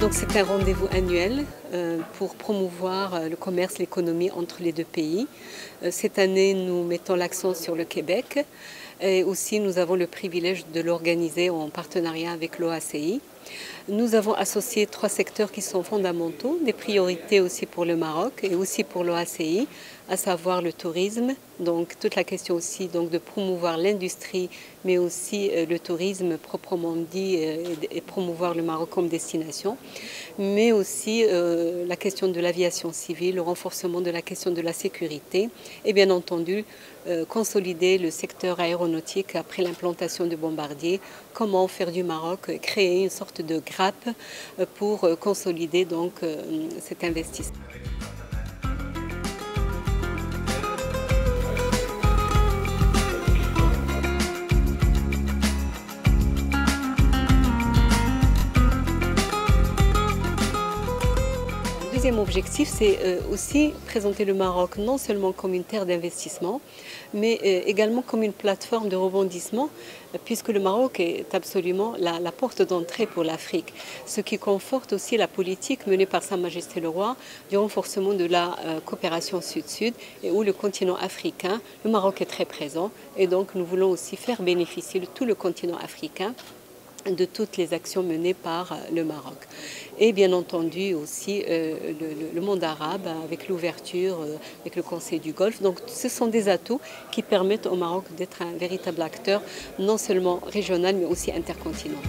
Donc c'est un rendez-vous annuel pour promouvoir le commerce, l'économie entre les deux pays. Cette année, nous mettons l'accent sur le Québec et aussi nous avons le privilège de l'organiser en partenariat avec l'OACI. Nous avons associé 3 secteurs qui sont fondamentaux, des priorités aussi pour le Maroc et aussi pour l'OACI, à savoir le tourisme, donc toute la question aussi donc, de promouvoir l'industrie, mais aussi le tourisme proprement dit et promouvoir le Maroc comme destination, mais aussi la question de l'aviation civile, le renforcement de la question de la sécurité et bien entendu consolider le secteur aéronautique après l'implantation de Bombardier, comment faire du Maroc, créer une sorte de grappe pour consolider donc cet investissement. Le deuxième objectif, c'est aussi présenter le Maroc non seulement comme une terre d'investissement, mais également comme une plateforme de rebondissement, puisque le Maroc est absolument la porte d'entrée pour l'Afrique, ce qui conforte aussi la politique menée par Sa Majesté le Roi du renforcement de la coopération sud-sud, et où le continent africain, le Maroc est très présent, et donc nous voulons aussi faire bénéficier de tout le continent africain de toutes les actions menées par le Maroc. Et bien entendu aussi le monde arabe avec l'ouverture, avec le Conseil du Golfe. Donc ce sont des atouts qui permettent au Maroc d'être un véritable acteur, non seulement régional mais aussi intercontinental.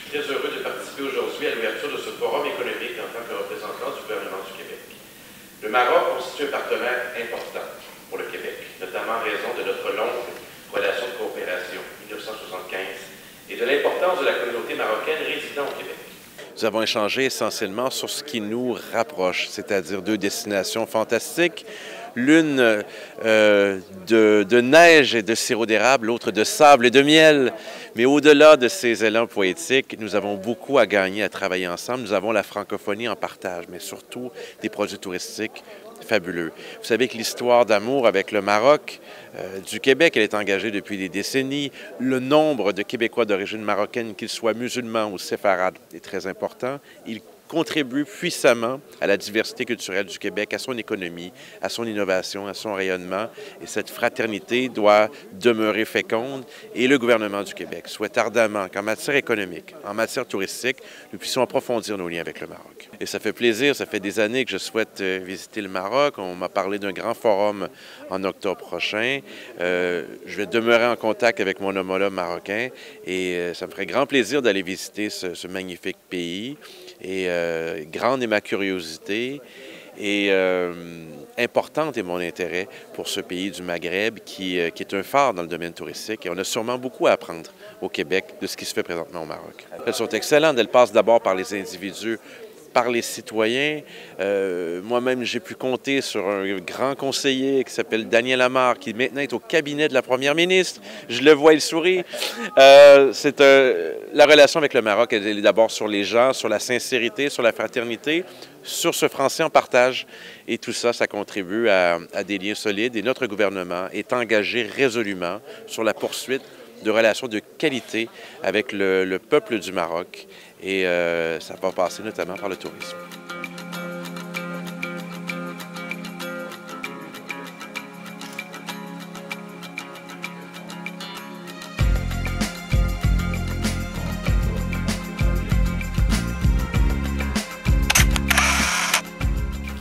Très heureux de participer aujourd'hui à l'ouverture de ce forum économique en tant que représentant du gouvernement du Québec. Le Maroc constitue un partenaire important pour le Québec, notamment en raison de notre longue relation de coopération, 1975, et de l'importance de la communauté marocaine résidant au Québec. Nous avons échangé essentiellement sur ce qui nous rapproche, c'est-à-dire 2 destinations fantastiques, l'une de neige et de sirop d'érable, l'autre de sable et de miel. Mais au-delà de ces élans poétiques, nous avons beaucoup à gagner à travailler ensemble. Nous avons la francophonie en partage, mais surtout des produits touristiques fabuleux. Vous savez que l'histoire d'amour avec le Maroc, du Québec, elle est engagée depuis des décennies. Le nombre de Québécois d'origine marocaine, qu'ils soient musulmans ou séfarades, est très important. Ils contribue puissamment à la diversité culturelle du Québec, à son économie, à son innovation, à son rayonnement. Et cette fraternité doit demeurer féconde. Et le gouvernement du Québec souhaite ardemment qu'en matière économique, en matière touristique, nous puissions approfondir nos liens avec le Maroc. Et ça fait plaisir, ça fait des années que je souhaite visiter le Maroc. On m'a parlé d'un grand forum en octobre prochain. Je vais demeurer en contact avec mon homologue marocain et ça me ferait grand plaisir d'aller visiter ce magnifique pays. Et grande est ma curiosité et importante est mon intérêt pour ce pays du Maghreb qui est un phare dans le domaine touristique. Et on a sûrement beaucoup à apprendre au Québec de ce qui se fait présentement au Maroc. Elles sont excellentes. Elles passent d'abord par les individus, par les citoyens. Moi-même, j'ai pu compter sur un grand conseiller qui s'appelle Daniel Amar, qui maintenant est au cabinet de la première ministre. Je le vois, il sourit. La relation avec le Maroc, elle est d'abord sur les gens, sur la sincérité, sur la fraternité, sur ce français en partage. Et tout ça, ça contribue à des liens solides. Et notre gouvernement est engagé résolument sur la poursuite de relations de qualité avec le peuple du Maroc. Et ça va passer notamment par le tourisme.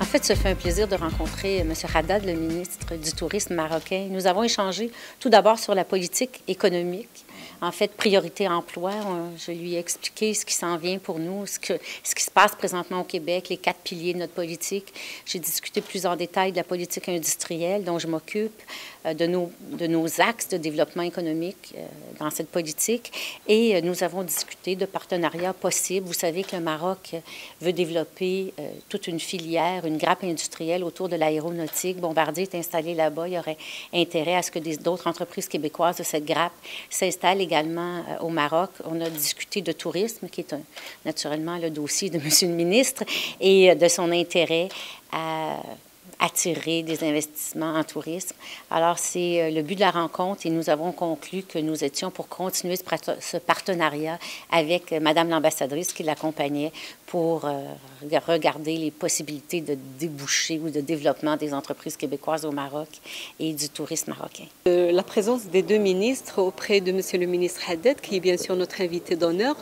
En fait, ça fait un plaisir de rencontrer M. Haddad, le ministre du Tourisme marocain. Nous avons échangé tout d'abord sur la politique économique. En fait, priorité emploi, je lui ai expliqué ce qui s'en vient pour nous, ce qui se passe présentement au Québec, les 4 piliers de notre politique. J'ai discuté plus en détail de la politique industrielle dont je m'occupe, de nos axes de développement économique dans cette politique. Et nous avons discuté de partenariats possibles. Vous savez que le Maroc veut développer toute une filière, une grappe industrielle autour de l'aéronautique. Bombardier est installé là-bas. Il y aurait intérêt à ce que d'autres entreprises québécoises de cette grappe s'installent également au Maroc. On a discuté de tourisme, qui est naturellement le dossier de M. le ministre, et de son intérêt à attirer des investissements en tourisme. Alors, c'est le but de la rencontre et nous avons conclu que nous étions pour continuer ce partenariat avec Madame l'ambassadrice qui l'accompagnait pour regarder les possibilités de déboucher ou de développement des entreprises québécoises au Maroc et du tourisme marocain. La présence des deux ministres auprès de Monsieur le ministre Haddad, qui est bien sûr notre invité d'honneur,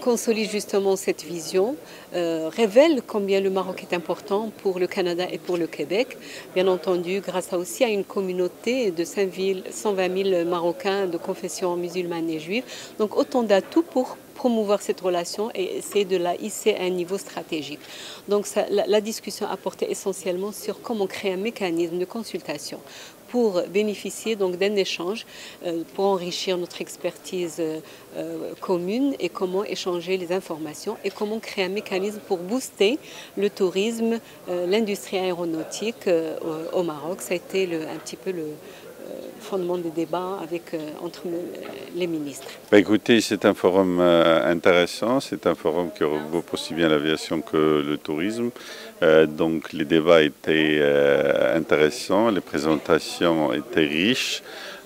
consolide justement cette vision, révèle combien le Maroc est important pour le Canada et pour le Québec. Bien entendu, grâce aussi à une communauté de 120 000 Marocains de confession musulmane et juive. Donc autant d'atouts pour promouvoir cette relation et essayer de la hisser à un niveau stratégique. Donc la discussion a porté essentiellement sur comment créer un mécanisme de consultation pour bénéficier donc d'un échange, pour enrichir notre expertise commune et comment échanger les informations et comment créer un mécanisme pour booster le tourisme, l'industrie aéronautique au Maroc. Ça a été un petit peu le fondement des débats entre les ministres. Écoutez, c'est un forum intéressant, c'est un forum qui regroupe aussi bien l'aviation que le tourisme. Donc les débats étaient intéressants, les présentations étaient riches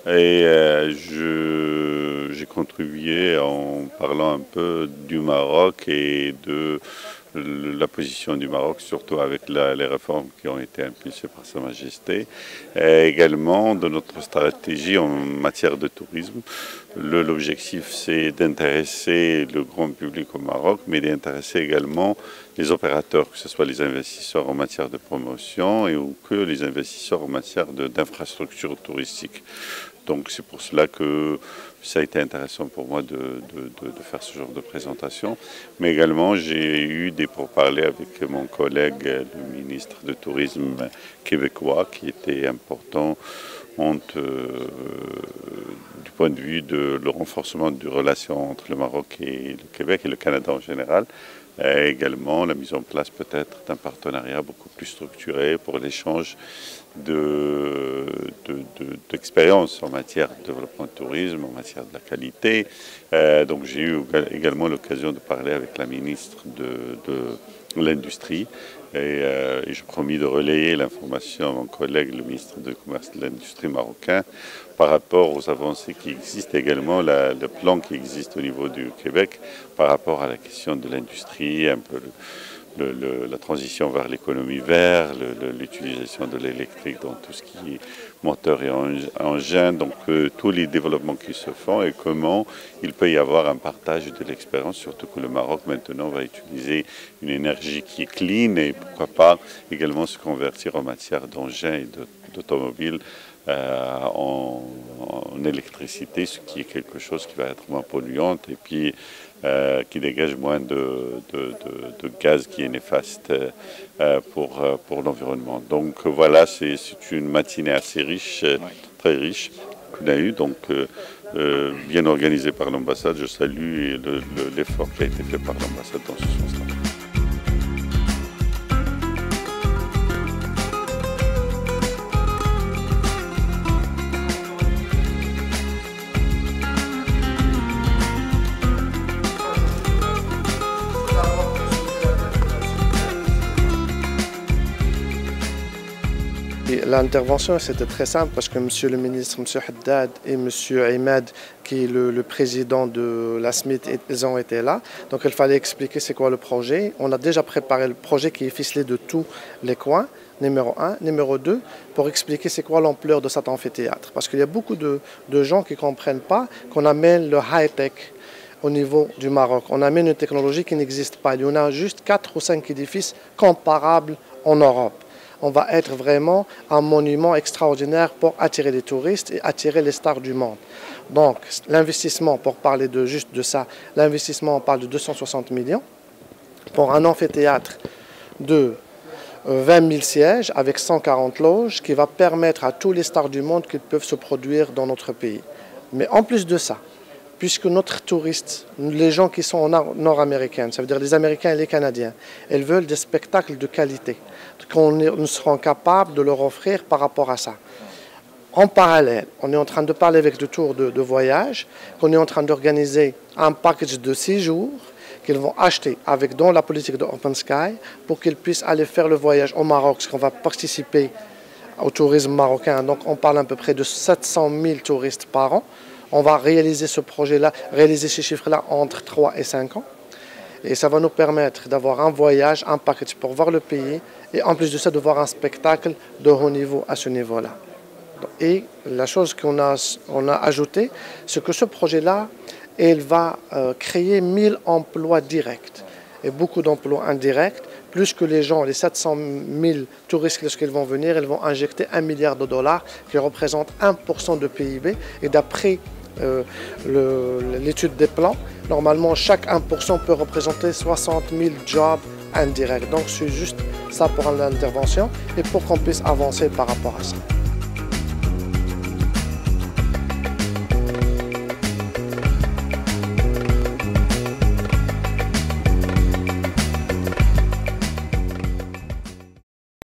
et j'ai contribué en parlant un peu du Maroc et de la position du Maroc, surtout avec les réformes qui ont été impulsées par Sa Majesté, et également de notre stratégie en matière de tourisme. L'objectif, c'est d'intéresser le grand public au Maroc, mais d'intéresser également les opérateurs, que ce soit les investisseurs en matière de promotion ou que les investisseurs en matière d'infrastructures touristiques. Donc c'est pour cela que ça a été intéressant pour moi de faire ce genre de présentation. Mais également, j'ai eu des pourparlers avec mon collègue, le ministre du Tourisme québécois, qui était important du point de vue de le renforcement des relations entre le Maroc et le Québec et le Canada en général. Et également la mise en place peut-être d'un partenariat beaucoup plus structuré pour l'échange d'expériences en matière de développement de tourisme, en matière de la qualité. Donc j'ai eu également l'occasion de parler avec la ministre de l'Industrie et j'ai promis de relayer l'information à mon collègue, le ministre du Commerce et de l'Industrie marocain, par rapport aux avancées qui existent, également le plan qui existe au niveau du Québec par rapport à la question de l'industrie, un peu la transition vers l'économie verte, l'utilisation de l'électrique dans tout ce qui est moteur et engin, donc tous les développements qui se font et comment il peut y avoir un partage de l'expérience, surtout que le Maroc maintenant va utiliser une énergie qui est clean et pourquoi pas également se convertir en matière d'engins et d'automobiles en électricité, ce qui est quelque chose qui va être moins polluante et puis qui dégage moins de gaz qui est néfaste pour l'environnement. Donc voilà, c'est une matinée assez riche, très riche qu'on a eue, donc bien organisée par l'ambassade. Je salue l'effort qui a été fait par l'ambassade dans ce sens-là. L'intervention, c'était très simple parce que Monsieur le ministre, M. Haddad et M. Ahmed, qui est le président de la SMIT, ils ont été là. Donc il fallait expliquer c'est quoi le projet. On a déjà préparé le projet qui est ficelé de tous les coins, numéro 1. Numéro 2, pour expliquer c'est quoi l'ampleur de cet amphithéâtre. Parce qu'il y a beaucoup de gens qui ne comprennent pas qu'on amène le high-tech au niveau du Maroc. On amène une technologie qui n'existe pas. Il y en a juste 4 ou 5 édifices comparables en Europe. On va être vraiment un monument extraordinaire pour attirer les touristes et attirer les stars du monde. Donc l'investissement, pour parler juste de ça, l'investissement, on parle de 260 millions pour un amphithéâtre de 20 000 sièges avec 140 loges qui va permettre à tous les stars du monde qu'ils peuvent se produire dans notre pays. Mais en plus de ça, puisque notre touristes, les gens qui sont nord-américains, ça veut dire les Américains et les Canadiens, ils veulent des spectacles de qualité, nous serons capables de leur offrir par rapport à ça. En parallèle, on est en train de parler avec le tour de voyage, qu'on est en train d'organiser un package de 6 jours qu'ils vont acheter dans la politique de Open Sky pour qu'ils puissent aller faire le voyage au Maroc, parce qu'on va participer au tourisme marocain. Donc on parle à peu près de 700 000 touristes par an. On va réaliser ce projet-là, réaliser ces chiffres-là entre 3 et 5 ans. Et ça va nous permettre d'avoir un voyage, un package pour voir le pays et en plus de ça, de voir un spectacle de haut niveau à ce niveau-là. Et la chose qu'on a ajoutée, c'est que ce projet-là, il va créer 1000 emplois directs et beaucoup d'emplois indirects, plus que les gens, les 700 000 touristes, lorsqu'ils vont venir, ils vont injecter $1 milliard, qui représente 1% de PIB. Et d'après l'étude des plans, normalement, chaque 1% peut représenter 60 000 jobs indirects. Donc, c'est juste ça pour l'intervention et pour qu'on puisse avancer par rapport à ça.